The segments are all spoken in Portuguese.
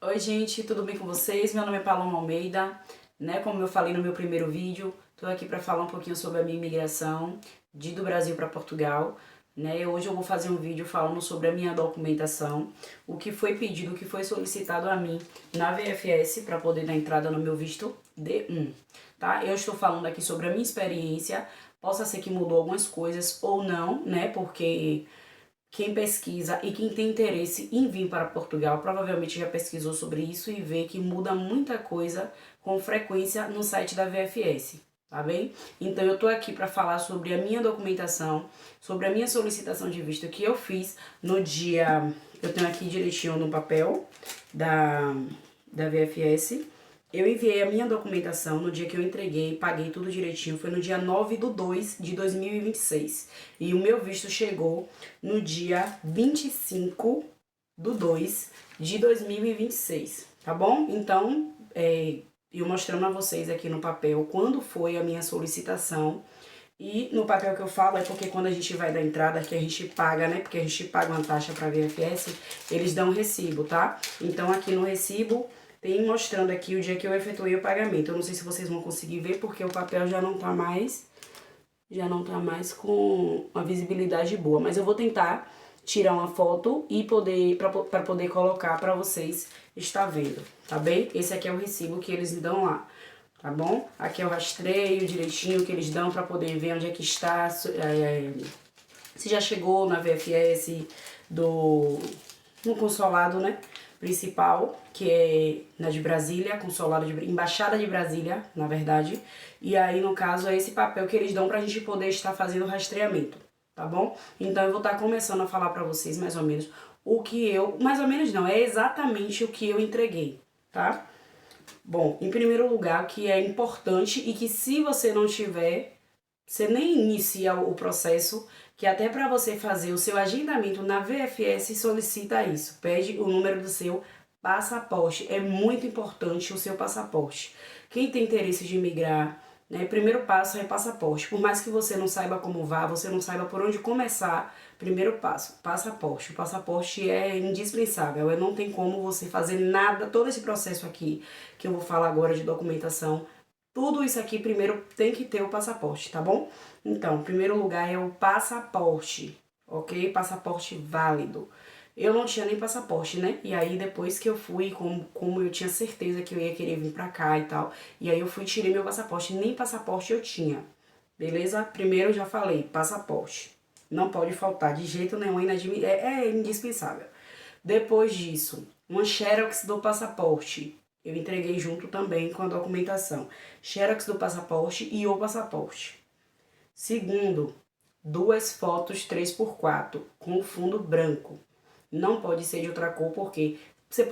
Oi gente, tudo bem com vocês? Meu nome é Paloma Almeida, né? Como eu falei no meu primeiro vídeo, tô aqui para falar um pouquinho sobre a minha imigração do Brasil para Portugal, né? Hoje eu vou fazer um vídeo falando sobre a minha documentação, o que foi pedido, o que foi solicitado a mim na VFS para poder dar entrada no meu visto D1, tá? Eu estou falando aqui sobre a minha experiência, possa ser que mudou algumas coisas ou não, né? Porque quem pesquisa e quem tem interesse em vir para Portugal provavelmente já pesquisou sobre isso e vê que muda muita coisa com frequência no site da VFS, tá bem? Então eu tô aqui para falar sobre a minha documentação, sobre a minha solicitação de visto que eu fiz no dia, eu tenho aqui direitinho no papel da VFS. Eu enviei a minha documentação no dia que eu entreguei, paguei tudo direitinho, foi no dia 9/2 de 2026. E o meu visto chegou no dia 25/2 de 2026, tá bom? Então, eu mostrando a vocês aqui no papel quando foi a minha solicitação. E no papel que eu falo é porque quando a gente vai dar entrada, que a gente paga, né? Porque a gente paga uma taxa para VFS, eles dão um recibo, tá? Então aqui no recibo tem mostrando aqui o dia que eu efetuei o pagamento. Eu não sei se vocês vão conseguir ver porque o papel já não tá mais com uma visibilidade boa, mas eu vou tentar tirar uma foto e para poder colocar para vocês estar vendo, tá bem? Esse aqui é o recibo que eles dão lá, tá bom? Aqui é o rastreio direitinho que eles dão para poder ver onde é que está, se já chegou na VFS no consulado, né, principal, que é na de Brasília, Embaixada de Brasília, na verdade. E aí, no caso, é esse papel que eles dão pra gente poder estar fazendo o rastreamento, tá bom? Então eu vou estar começando a falar pra vocês mais ou menos o que mais ou menos não, é exatamente o que eu entreguei, tá? Bom, em primeiro lugar, o que é importante e que se você não tiver, você nem inicia o processo, que até para você fazer o seu agendamento na VFS solicita isso, pede o número do seu passaporte. É muito importante o seu passaporte. Quem tem interesse de migrar, né, primeiro passo é passaporte. Por mais que você não saiba como vá, você não saiba por onde começar, primeiro passo, passaporte. O passaporte é indispensável, não tem como você fazer nada, todo esse processo aqui que eu vou falar agora de documentação, tudo isso aqui primeiro tem que ter o passaporte, tá bom? Então, em primeiro lugar é o passaporte, ok? Passaporte válido. Eu não tinha nem passaporte, né? E aí depois que eu fui, como eu tinha certeza que eu ia querer vir pra cá e tal, e aí eu fui e tirei meu passaporte, nem passaporte eu tinha. Beleza? Primeiro eu já falei, passaporte. Não pode faltar de jeito nenhum, é indispensável. Depois disso, uma xerox do passaporte. Eu entreguei junto também com a documentação. Xerox do passaporte e o passaporte. Segundo, duas fotos 3x4 com fundo branco. Não pode ser de outra cor porque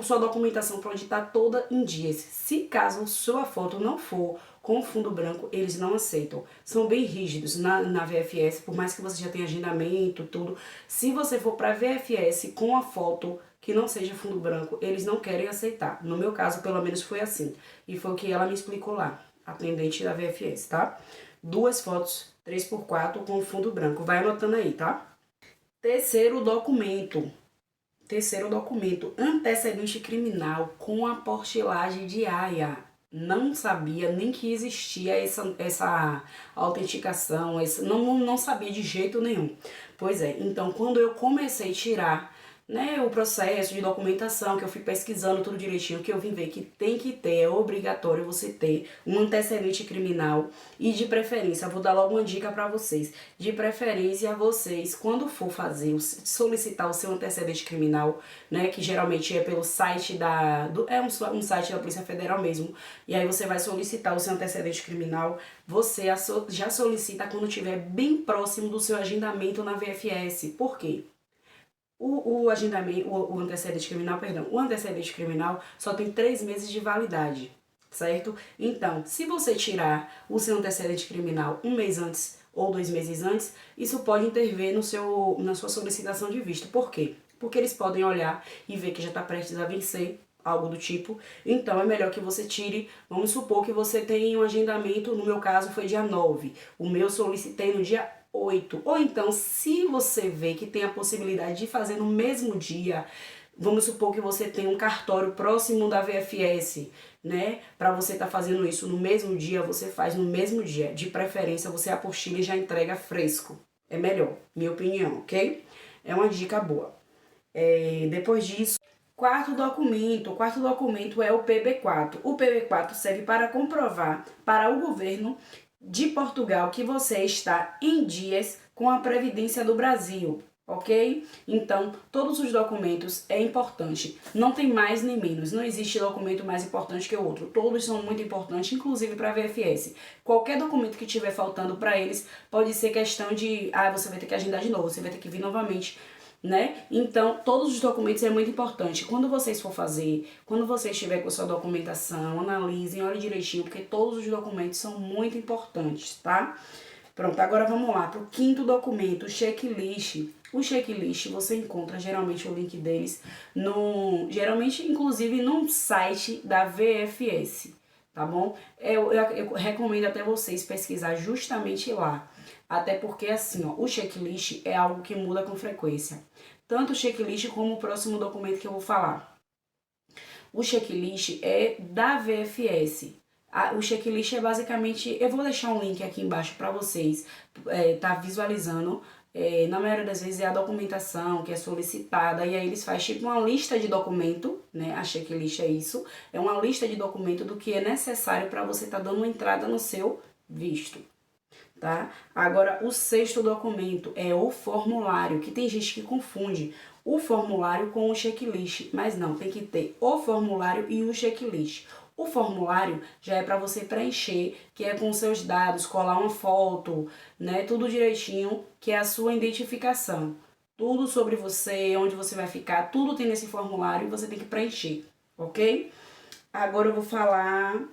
sua documentação pode estar toda em dias. Se caso sua foto não for com fundo branco, eles não aceitam. São bem rígidos na VFS, por mais que você já tenha agendamento, tudo. Se você for para VFS com a foto que não seja fundo branco, eles não querem aceitar. No meu caso, pelo menos foi assim. E foi o que ela me explicou lá, atendente da VFS, tá? Duas fotos 3x4 com fundo branco. Vai anotando aí, tá? Terceiro documento, antecedente criminal com apostilagem diária. Não sabia nem que existia essa autenticação, não sabia de jeito nenhum. Pois é, então quando eu comecei a tirar, né, o processo de documentação, que eu fui pesquisando tudo direitinho, que eu vim ver que tem que ter, é obrigatório você ter um antecedente criminal e de preferência, vou dar logo uma dica para vocês, de preferência vocês, quando for solicitar o seu antecedente criminal, né, que geralmente é pelo site um site da Polícia Federal mesmo, e aí você vai solicitar o seu antecedente criminal, você já solicita quando estiver bem próximo do seu agendamento na VFS. Por quê? O antecedente criminal, perdão, o antecedente criminal só tem 3 meses de validade, certo? Então, se você tirar o seu antecedente criminal 1 mês antes ou 2 meses antes, isso pode intervir na sua solicitação de visto. Por quê? Porque eles podem olhar e ver que já está prestes a vencer, algo do tipo. Então é melhor que você tire, vamos supor que você tem um agendamento, no meu caso foi dia 9, o meu solicitei no dia 8. Ou então, se você vê que tem a possibilidade de fazer no mesmo dia, Vamos supor que você tem um cartório próximo da VFS, né? Para você estar fazendo isso no mesmo dia, você faz no mesmo dia. De preferência, você apostila e já entrega fresco. É melhor, minha opinião, ok? É uma dica boa. Depois disso, o quarto documento é o PB4. O PB4 serve para comprovar para o governo de Portugal que você está em dias com a Previdência do Brasil, ok? Então, todos os documentos é importante, não tem mais nem menos, não existe documento mais importante que o outro, todos são muito importantes, inclusive para a VFS. Qualquer documento que estiver faltando para eles, pode ser questão de, você vai ter que agendar de novo, você vai ter que vir novamente, né? Então, todos os documentos é muito importante. Quando vocês for fazer, quando você estiver com a sua documentação, analisem, olhem direitinho, porque todos os documentos são muito importantes, tá? Pronto, agora vamos lá para o quinto documento, o checklist. O checklist você encontra geralmente o link deles geralmente inclusive no site da VFS, tá bom? Eu recomendo até vocês pesquisar justamente lá. Até porque assim, ó, o checklist é algo que muda com frequência. Tanto o checklist como o próximo documento que eu vou falar. O checklist é da VFS. O checklist é basicamente, eu vou deixar um link aqui embaixo para vocês tá visualizando. Na maioria das vezes é a documentação que é solicitada e aí eles fazem tipo uma lista de documento, né? A checklist é isso, é uma lista de documento do que é necessário para você estar dando uma entrada no seu visto. Tá? Agora, o sexto documento é o formulário, que tem gente que confunde o formulário com o checklist, mas não, tem que ter o formulário e o checklist. O formulário já é para você preencher, que é com seus dados, colar uma foto, né, tudo direitinho, que é a sua identificação. Tudo sobre você, onde você vai ficar, tudo tem nesse formulário e você tem que preencher, ok? Agora eu vou falar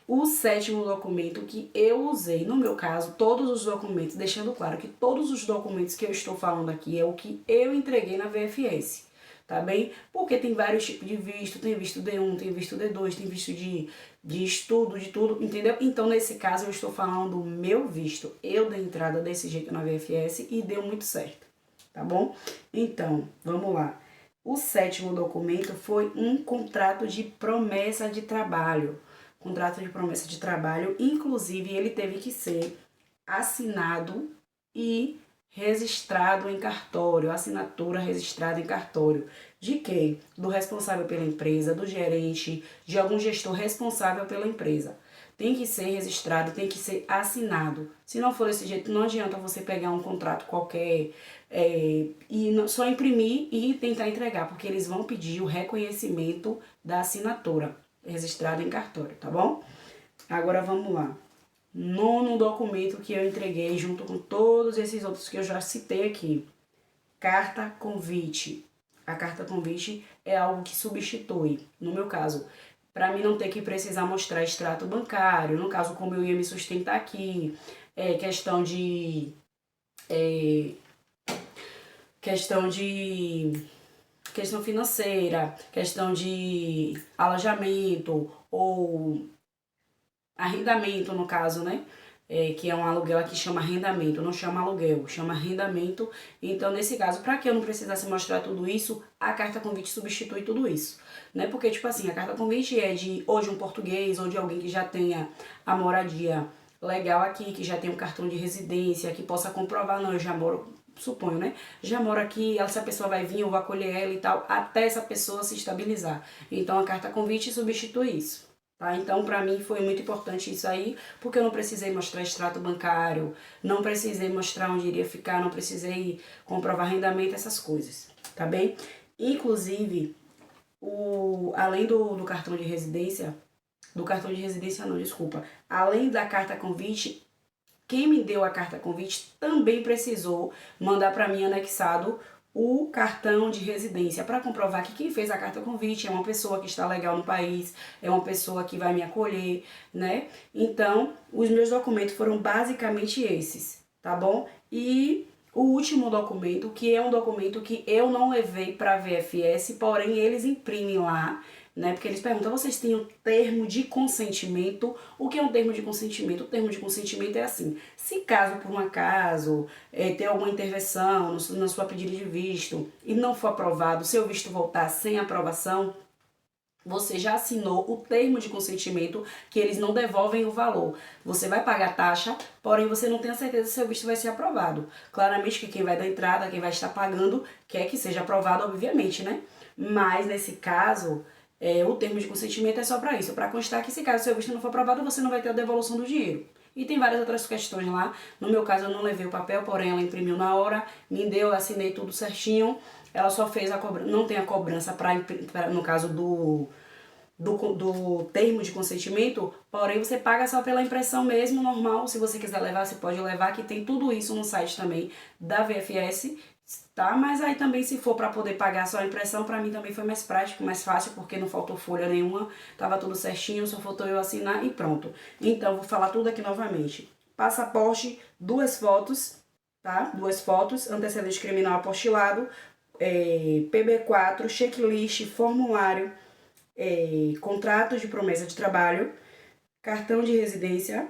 o sétimo documento que eu usei, no meu caso, todos os documentos, deixando claro que todos os documentos que eu estou falando aqui é o que eu entreguei na VFS, tá bem? Porque tem vários tipos de visto, tem visto D1, tem visto D2, tem visto de estudo, de tudo, entendeu? Então, nesse caso, eu estou falando do meu visto. Eu dei entrada desse jeito na VFS e deu muito certo, tá bom? Então, vamos lá. O sétimo documento foi um contrato de promessa de trabalho. Contrato de promessa de trabalho, inclusive ele teve que ser assinado e registrado em cartório, assinatura registrada em cartório. De quem? Do responsável pela empresa, do gerente, de algum gestor responsável pela empresa. Tem que ser registrado, tem que ser assinado. Se não for desse jeito, não adianta você pegar um contrato qualquer e só imprimir e tentar entregar, porque eles vão pedir o reconhecimento da assinatura registrada em cartório, tá bom? Agora vamos lá. Nono documento que eu entreguei junto com todos esses outros que eu já citei aqui. Carta convite. A carta convite é algo que substitui, no meu caso, para mim não ter que precisar mostrar extrato bancário, no caso como eu ia me sustentar aqui, questão de questão financeira, questão de alojamento ou arrendamento, no caso, né? Que é um aluguel aqui, chama arrendamento, não chama aluguel, chama arrendamento. Então, nesse caso, para que eu não precisasse mostrar tudo isso, a carta convite substitui tudo isso, né? Porque, tipo assim, a carta convite é de ou de um português ou de alguém que já tenha a moradia legal aqui, que já tem um cartão de residência, que possa comprovar, não, eu já moro, suponho, né? Já moro aqui, se a pessoa vai vir, eu vou acolher ela e tal, até essa pessoa se estabilizar. Então, a carta convite substitui isso. Tá? Então, para mim foi muito importante isso aí, porque eu não precisei mostrar extrato bancário, não precisei mostrar onde iria ficar, não precisei comprovar arrendamento, essas coisas, tá bem? Inclusive, além do cartão de residência, não, desculpa, além da carta convite, quem me deu a carta convite também precisou mandar para mim anexado o cartão de residência para comprovar que quem fez a carta convite é uma pessoa que está legal no país, é uma pessoa que vai me acolher, né? Então, os meus documentos foram basicamente esses, tá bom? E o último documento, que é um documento que eu não levei para a VFS, porém eles imprimem lá, né? Porque eles perguntam, vocês têm um termo de consentimento? O que é um termo de consentimento? O termo de consentimento é assim, se caso por um acaso ter alguma intervenção na sua pedida de visto e não for aprovado, seu visto voltar sem aprovação, você já assinou o termo de consentimento que eles não devolvem o valor. Você vai pagar taxa, porém você não tem a certeza se seu visto vai ser aprovado. Claramente que quem vai dar entrada, quem vai estar pagando, quer que seja aprovado, obviamente, né? Mas nesse caso, o termo de consentimento é só para isso, para constar que se caso seu visto não for aprovado, você não vai ter a devolução do dinheiro. E tem várias outras questões lá. No meu caso, eu não levei o papel, porém ela imprimiu na hora, me deu, eu assinei tudo certinho. Ela só fez a cobrança, não tem a cobrança no caso do termo de consentimento, porém você paga só pela impressão mesmo, normal. Se você quiser levar, você pode levar, que tem tudo isso no site também da VFS, tá? Mas aí também, se for para poder pagar só a impressão, para mim também foi mais prático, mais fácil, porque não faltou folha nenhuma, tava tudo certinho, só faltou eu assinar e pronto. Então, vou falar tudo aqui novamente. Passaporte, 2 fotos, tá? 2 fotos, antecedente criminal apostilado, PB4, checklist, formulário, contrato de promessa de trabalho, cartão de residência,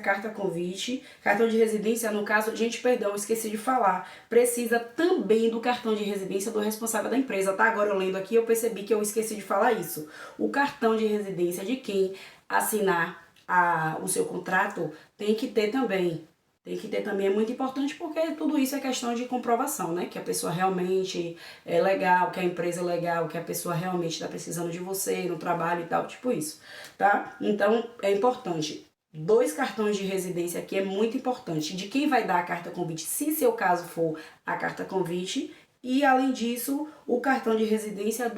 carta convite. Cartão de residência, no caso, gente, perdão, esqueci de falar, precisa também do cartão de residência do responsável da empresa, tá? Agora eu lendo aqui, eu percebi que eu esqueci de falar isso. O cartão de residência de quem assinar o seu contrato tem que ter também. Tem que ter também, é muito importante, porque tudo isso é questão de comprovação, né? Que a pessoa realmente é legal, que a empresa é legal, que a pessoa realmente está precisando de você no trabalho e tal, tipo isso, tá? Então, é importante. 2 cartões de residência aqui é muito importante. De quem vai dar a carta convite, se seu caso for a carta convite, e além disso, o cartão de residência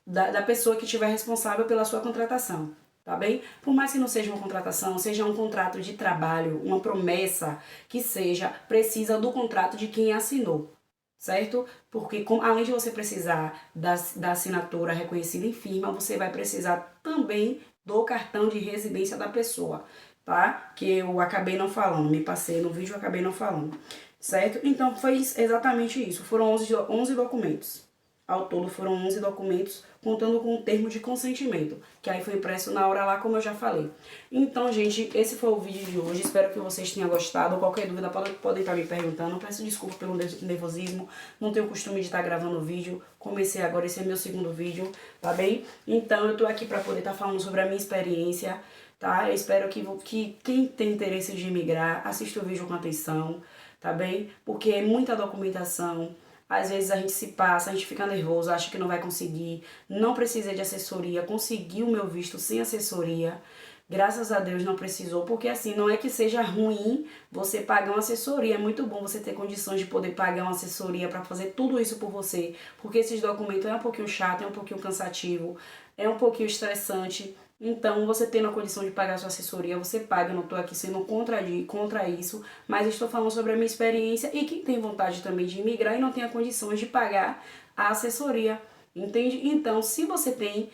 da pessoa que estiver responsável pela sua contratação. Tá bem? Por mais que não seja uma contratação, seja um contrato de trabalho, uma promessa que seja, precisa do contrato de quem assinou, certo? Porque além de você precisar da assinatura reconhecida em firma, você vai precisar também do cartão de residência da pessoa, tá? Que eu acabei não falando, me passei no vídeo, eu acabei não falando, certo? Então foi exatamente isso, foram 11 documentos. Ao todo foram 11 documentos, contando com o termo de consentimento, que aí foi impresso na hora lá, como eu já falei. Então, gente, esse foi o vídeo de hoje. Espero que vocês tenham gostado. Qualquer dúvida podem estar me perguntando. Peço desculpa pelo nervosismo. Não tenho o costume de estar gravando vídeo. Comecei agora, esse é meu segundo vídeo, tá bem? Então, eu tô aqui para poder estar falando sobre a minha experiência, tá? Eu espero que quem tem interesse de imigrar, assista o vídeo com atenção, tá bem? Porque é muita documentação. Às vezes a gente se passa, a gente fica nervoso, acha que não vai conseguir, não precisa de assessoria, consegui o meu visto sem assessoria, graças a Deus não precisou, porque assim, não é que seja ruim você pagar uma assessoria, é muito bom você ter condições de poder pagar uma assessoria para fazer tudo isso por você, porque esses documentos é um pouquinho chato, é um pouquinho cansativo, é um pouquinho estressante. Então, você tendo a condição de pagar a sua assessoria, você paga. Eu não estou aqui sendo contra isso, mas estou falando sobre a minha experiência e quem tem vontade também de imigrar e não tem a condições de pagar a assessoria, entende? Então, se você tem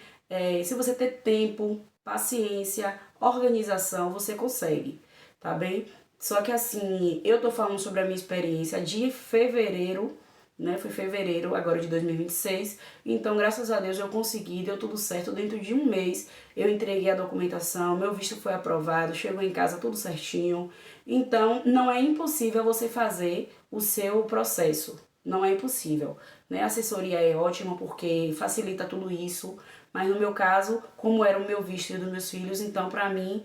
tempo, paciência, organização, você consegue, tá bem? Só que assim, eu tô falando sobre a minha experiência de fevereiro, né? Foi fevereiro agora de 2026. Então, graças a Deus eu consegui, deu tudo certo. Dentro de um mês eu entreguei a documentação, meu visto foi aprovado, chegou em casa tudo certinho. Então, não é impossível você fazer o seu processo. Não é impossível, né? A assessoria é ótima porque facilita tudo isso. Mas no meu caso, como era o meu visto e o dos meus filhos, então pra mim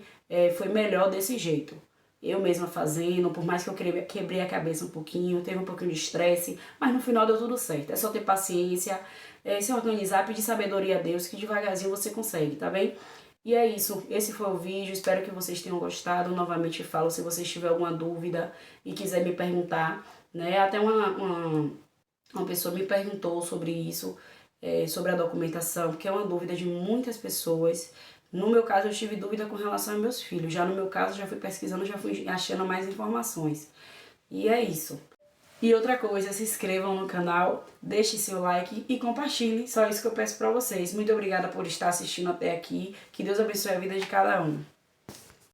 foi melhor desse jeito. Eu mesma fazendo, por mais que eu quebrei a cabeça um pouquinho, teve um pouquinho de estresse, mas no final deu tudo certo. É só ter paciência, se organizar, pedir sabedoria a Deus, que devagarzinho você consegue, tá bem? E é isso, esse foi o vídeo, espero que vocês tenham gostado. Novamente falo, se vocês tiverem alguma dúvida e quiser me perguntar, né? Até uma pessoa me perguntou sobre isso, sobre a documentação, porque é uma dúvida de muitas pessoas. No meu caso, eu tive dúvida com relação aos meus filhos. Já no meu caso, já fui pesquisando, já fui achando mais informações. E é isso. E outra coisa, se inscrevam no canal, deixe seu like e compartilhe. Só isso que eu peço pra vocês. Muito obrigada por estar assistindo até aqui. Que Deus abençoe a vida de cada um.